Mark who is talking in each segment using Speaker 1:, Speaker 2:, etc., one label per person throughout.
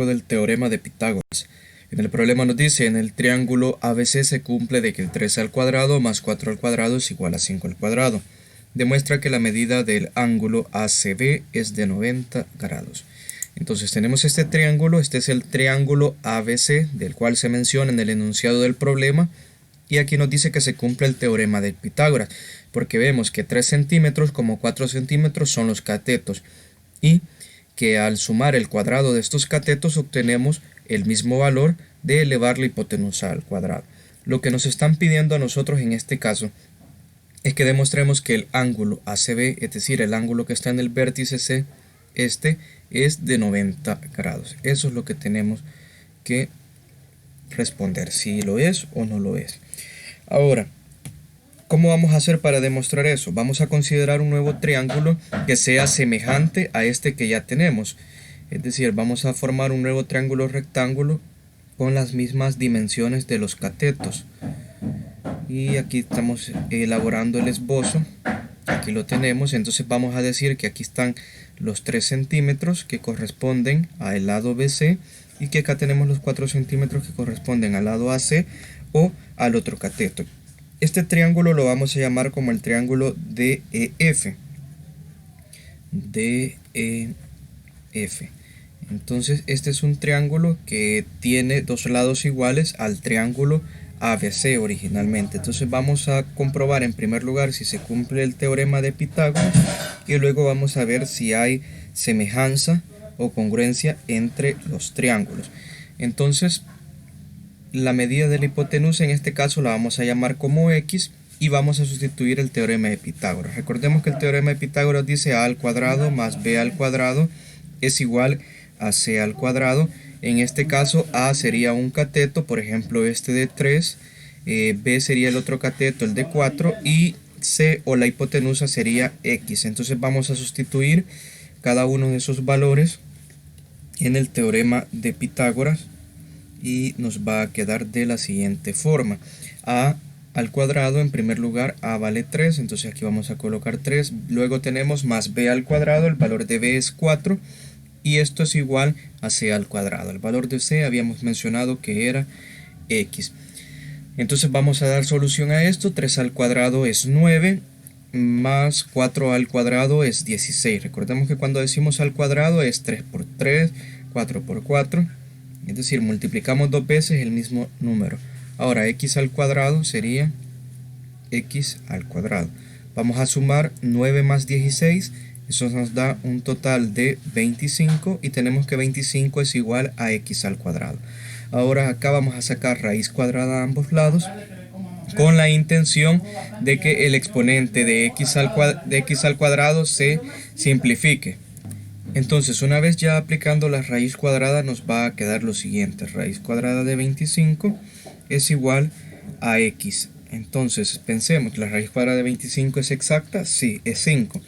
Speaker 1: marco del teorema de Pitágoras. En el problema nos dice, en el triángulo ABC se cumple de que 3 al cuadrado más 4 al cuadrado es igual a 5 al cuadrado. Demuestra que la medida del ángulo ACB es de 90 grados. Entonces tenemos este triángulo, este es el triángulo ABC, del cual se menciona en el enunciado del problema. Y aquí nos dice que se cumple el teorema de Pitágoras, porque vemos que 3 centímetros como 4 centímetros son los catetos. Y que al sumar el cuadrado de estos catetos obtenemos el mismo valor de elevar la hipotenusa al cuadrado. Lo que nos están pidiendo a nosotros en este caso es que demostremos que el ángulo ACB, es decir, el ángulo que está en el vértice C, este es de 90 grados. Eso es lo que tenemos que responder, si lo es o no lo es. Ahora, ¿cómo vamos a hacer para demostrar eso? Vamos a considerar un nuevo triángulo que sea semejante a este que ya tenemos. Es decir, vamos a formar un nuevo triángulo rectángulo con las mismas dimensiones de los catetos. Y aquí estamos elaborando el esbozo. Aquí lo tenemos. Entonces vamos a decir que aquí están los 3 centímetros que corresponden al lado BC y que acá tenemos los 4 centímetros que corresponden al lado AC o al otro cateto. Este triángulo lo vamos a llamar como el triángulo DEF. DEF. Entonces este es un triángulo que tiene dos lados iguales al triángulo ABC originalmente. Entonces vamos a comprobar en primer lugar si se cumple el teorema de Pitágoras y luego vamos a ver si hay semejanza o congruencia entre los triángulos. Entonces la medida de la hipotenusa en este caso la vamos a llamar como X y vamos a sustituir el teorema de Pitágoras. Recordemos que el teorema de Pitágoras dice a al cuadrado más b al cuadrado es igual a c al cuadrado. En este caso a sería un cateto, por ejemplo este de 3, b sería el otro cateto, el de 4 y c o la hipotenusa sería X. Entonces vamos a sustituir cada uno de esos valores en el teorema de Pitágoras y nos va a quedar de la siguiente forma. A al cuadrado, en primer lugar a vale 3, entonces aquí vamos a colocar 3, luego tenemos más b al cuadrado, el valor de b es 4 y esto es igual a c al cuadrado. El valor de c habíamos mencionado que era x. Entonces vamos a dar solución a esto. 3 al cuadrado es 9 más 4 al cuadrado es 16. Recordemos que cuando decimos al cuadrado es 3 por 3, 4 por 4. Es decir, multiplicamos dos veces el mismo número. Ahora x al cuadrado sería x al cuadrado. Vamos a sumar 9 más 16. Eso nos da un total de 25 y tenemos que 25 es igual a x al cuadrado. Ahora acá vamos a sacar raíz cuadrada a ambos lados con la intención de que el exponente de x al cuadrado se simplifique. Entonces, una vez ya aplicando la raíz cuadrada nos va a quedar lo siguiente. Raíz cuadrada de 25 es igual a x. Entonces, pensemos que la raíz cuadrada de 25 es exacta. Sí, es 5.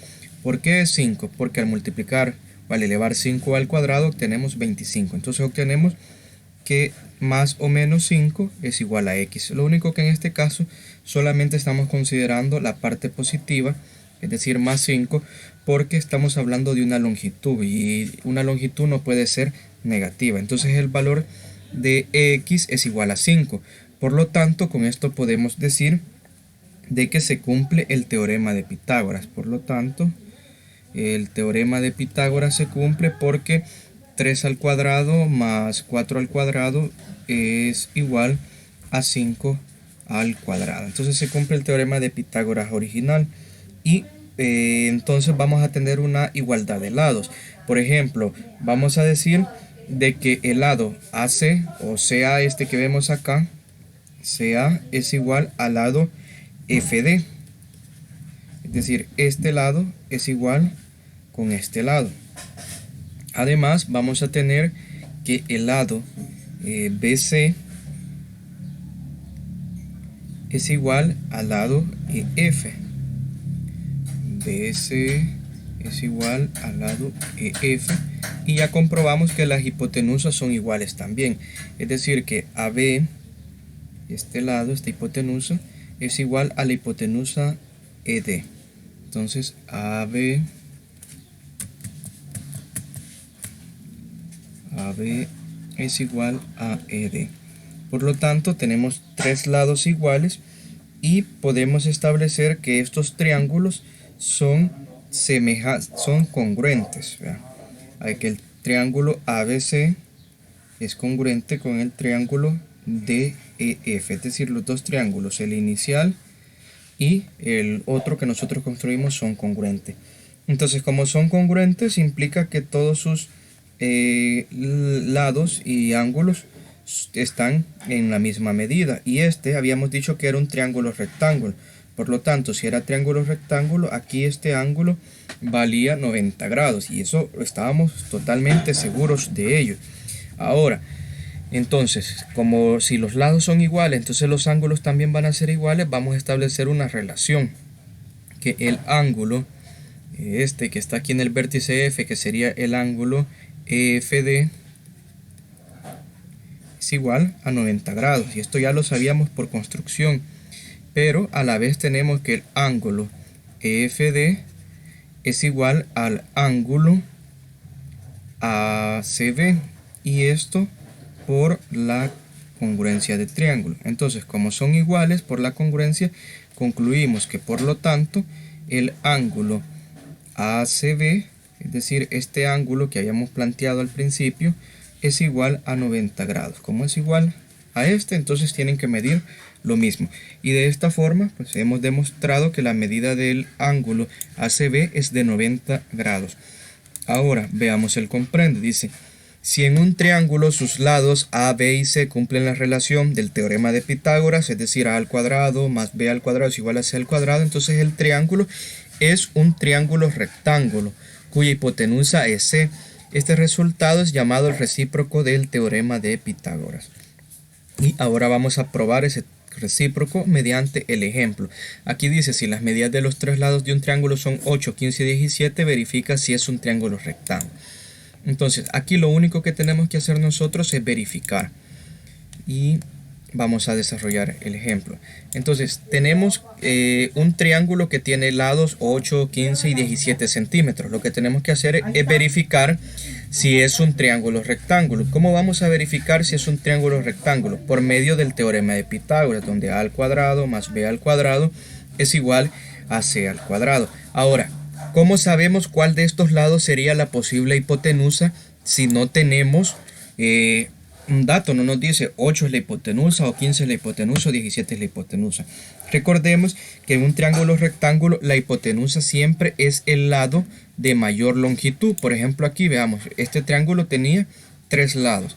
Speaker 1: ¿Por qué es 5? Porque al multiplicar o al elevar 5 al cuadrado obtenemos 25. Entonces obtenemos que más o menos 5 es igual a x. Lo único que en este caso solamente estamos considerando la parte positiva, es decir, más 5, porque estamos hablando de una longitud y una longitud no puede ser negativa. Entonces el valor de x es igual a 5. Por lo tanto, con esto podemos decir de que se cumple el teorema de Pitágoras. Por lo tanto, el teorema de Pitágoras se cumple porque 3 al cuadrado más 4 al cuadrado es igual a 5 al cuadrado. Entonces se cumple el teorema de Pitágoras original y entonces vamos a tener una igualdad de lados. Por ejemplo, vamos a decir de que el lado AC o CA, este que vemos acá, CA es igual al lado FD. Es decir, este lado es igual con este lado. Además, vamos a tener que el lado BC es igual al lado EF. BC es igual al lado EF. Y ya comprobamos que las hipotenusas son iguales también. Es decir, que AB, este lado, esta hipotenusa, es igual a la hipotenusa ED. Entonces, AB es igual a ED. Por lo tanto, tenemos tres lados iguales y podemos establecer que estos triángulos son congruentes. ¿Verdad? Hay que el triángulo ABC es congruente con el triángulo DEF, es decir, los dos triángulos, el inicial y el otro que nosotros construimos, son congruentes. Entonces, como son congruentes, implica que todos sus lados y ángulos están en la misma medida, y este habíamos dicho que era un triángulo rectángulo. Por lo tanto, si era triángulo rectángulo, aquí este ángulo valía 90 grados, y eso estábamos totalmente seguros de ello. Ahora, entonces, como si los lados son iguales, entonces los ángulos también van a ser iguales. Vamos a establecer una relación, que el ángulo este que está aquí en el vértice F, que sería el ángulo EFD, es igual a 90 grados, y esto ya lo sabíamos por construcción, pero a la vez tenemos que el ángulo EFD es igual al ángulo ACB, y esto por la congruencia de triángulo. Entonces, como son iguales por la congruencia, concluimos que por lo tanto el ángulo ACB, es decir, este ángulo que habíamos planteado al principio, es igual a 90 grados. Como es igual a este, entonces tienen que medir lo mismo. Y de esta forma, pues hemos demostrado que la medida del ángulo ACB es de 90 grados. Ahora, veamos el comprende. Dice, si en un triángulo sus lados A, B y C cumplen la relación del teorema de Pitágoras, es decir, A al cuadrado más B al cuadrado es igual a C al cuadrado, entonces el triángulo es un triángulo rectángulo cuya hipotenusa es C. Este resultado es llamado el recíproco del teorema de Pitágoras. Y ahora vamos a probar ese recíproco mediante el ejemplo. Aquí dice, si las medidas de los tres lados de un triángulo son 8, 15 y 17, verifica si es un triángulo rectángulo. Entonces, aquí lo único que tenemos que hacer nosotros es verificar. Y vamos a desarrollar el ejemplo. Entonces, tenemos un triángulo que tiene lados 8, 15 y 17 centímetros. Lo que tenemos que hacer es verificar si es un triángulo rectángulo. ¿Cómo vamos a verificar si es un triángulo rectángulo? Por medio del teorema de Pitágoras, donde A al cuadrado más B al cuadrado es igual a C al cuadrado. Ahora, ¿cómo sabemos cuál de estos lados sería la posible hipotenusa si no tenemos un dato? No nos dice 8 es la hipotenusa, o 15 es la hipotenusa, o 17 es la hipotenusa. Recordemos que en un triángulo rectángulo la hipotenusa siempre es el lado de mayor longitud. Por ejemplo, aquí veamos, este triángulo tenía tres lados,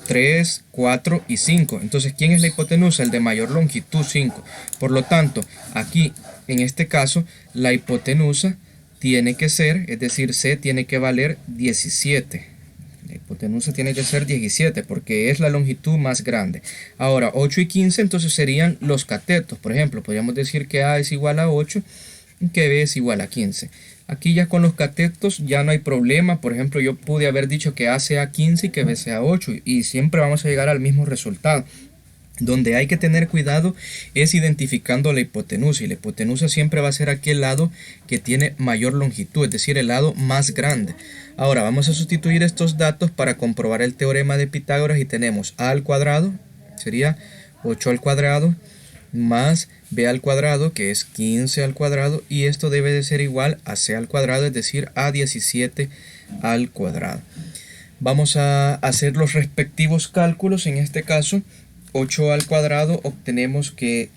Speaker 1: 3, 4 y 5. Entonces, ¿quién es la hipotenusa? El de mayor longitud, 5. Por lo tanto, aquí, en este caso, la hipotenusa tiene que ser, es decir, C tiene que valer 17. La hipotenusa tiene que ser 17 porque es la longitud más grande. Ahora, 8 y 15 entonces serían los catetos. Por ejemplo, podríamos decir que A es igual a 8 y que B es igual a 15. Aquí ya con los catetos ya no hay problema. Por ejemplo, yo pude haber dicho que A sea 15 y que B sea 8, y siempre vamos a llegar al mismo resultado. Donde hay que tener cuidado es identificando la hipotenusa, y la hipotenusa siempre va a ser aquel lado que tiene mayor longitud, es decir, el lado más grande. Ahora vamos a sustituir estos datos para comprobar el teorema de Pitágoras, y tenemos A al cuadrado, sería 8 al cuadrado, más B al cuadrado, que es 15 al cuadrado, y esto debe de ser igual a C al cuadrado, es decir, a 17 al cuadrado. Vamos a hacer los respectivos cálculos. En este caso, 8 al cuadrado obtenemos que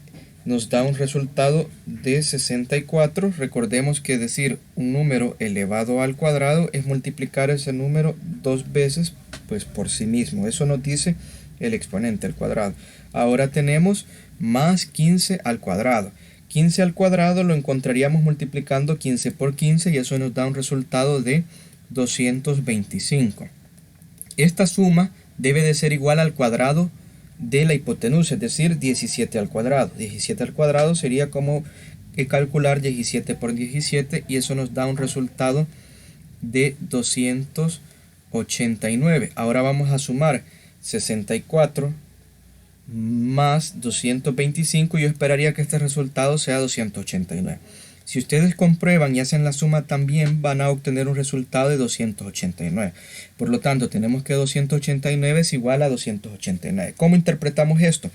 Speaker 1: nos da un resultado de 64. Recordemos que decir un número elevado al cuadrado es multiplicar ese número dos veces pues por sí mismo. Eso nos dice el exponente al cuadrado. Ahora tenemos más 15 al cuadrado. 15 al cuadrado lo encontraríamos multiplicando 15 por 15, y eso nos da un resultado de 225. Esta suma debe de ser igual al cuadrado de la hipotenusa, es decir, 17 al cuadrado. 17 al cuadrado sería como calcular 17 por 17, y eso nos da un resultado de 289. Ahora vamos a sumar 64 más 225, y yo esperaría que este resultado sea 289. Si ustedes comprueban y hacen la suma también, van a obtener un resultado de 289. Por lo tanto, tenemos que 289 es igual a 289. ¿Cómo interpretamos esto?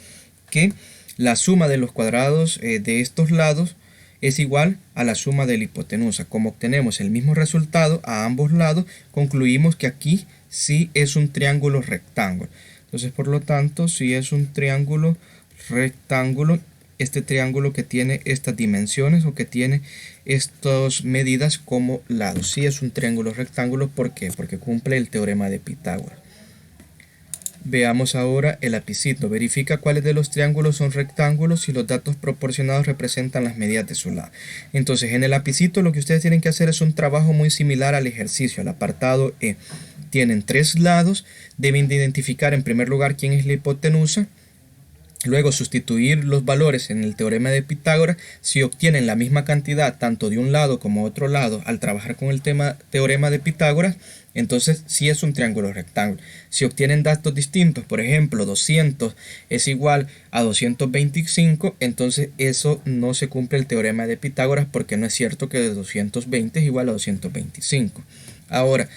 Speaker 1: Que la suma de los cuadrados de estos lados es igual a la suma de la hipotenusa. Como obtenemos el mismo resultado a ambos lados, concluimos que aquí sí es un triángulo rectángulo. Entonces, por lo tanto, si es un triángulo rectángulo, este triángulo que tiene estas dimensiones o que tiene estas medidas como lados. Sí es un triángulo rectángulo, ¿por qué? Porque cumple el teorema de Pitágoras. Veamos ahora el lapicito. Verifica cuáles de los triángulos son rectángulos y los datos proporcionados representan las medidas de su lado. Entonces, en el lapicito lo que ustedes tienen que hacer es un trabajo muy similar al ejercicio, al apartado E. Tienen 3 lados, deben de identificar en primer lugar quién es la hipotenusa. Luego sustituir los valores en el teorema de Pitágoras. Si obtienen la misma cantidad tanto de un lado como de otro lado al trabajar con el teorema de Pitágoras, entonces sí es un triángulo rectángulo. Si obtienen datos distintos, por ejemplo 200 es igual a 225, entonces eso no se cumple el teorema de Pitágoras, porque no es cierto que de 220 es igual a 225. Ahora,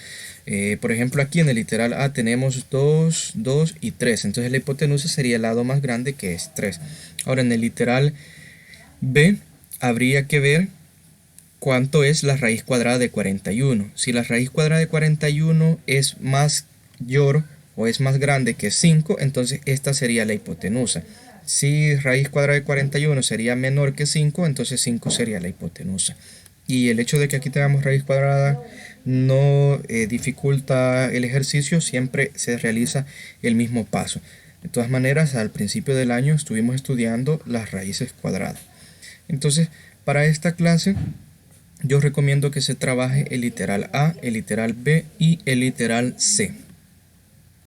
Speaker 1: por ejemplo, aquí en el literal A tenemos 2, 2 y 3. Entonces la hipotenusa sería el lado más grande, que es 3. Ahora en el literal B habría que ver cuánto es la raíz cuadrada de 41. Si la raíz cuadrada de 41 es mayor o es más grande que 5, entonces esta sería la hipotenusa. Si raíz cuadrada de 41 sería menor que 5, entonces 5 sería la hipotenusa. Y el hecho de que aquí tengamos raíz cuadrada no dificulta el ejercicio, siempre se realiza el mismo paso. De todas maneras, al principio del año estuvimos estudiando las raíces cuadradas. Entonces, para esta clase, yo recomiendo que se trabaje el literal A, el literal B y el literal C.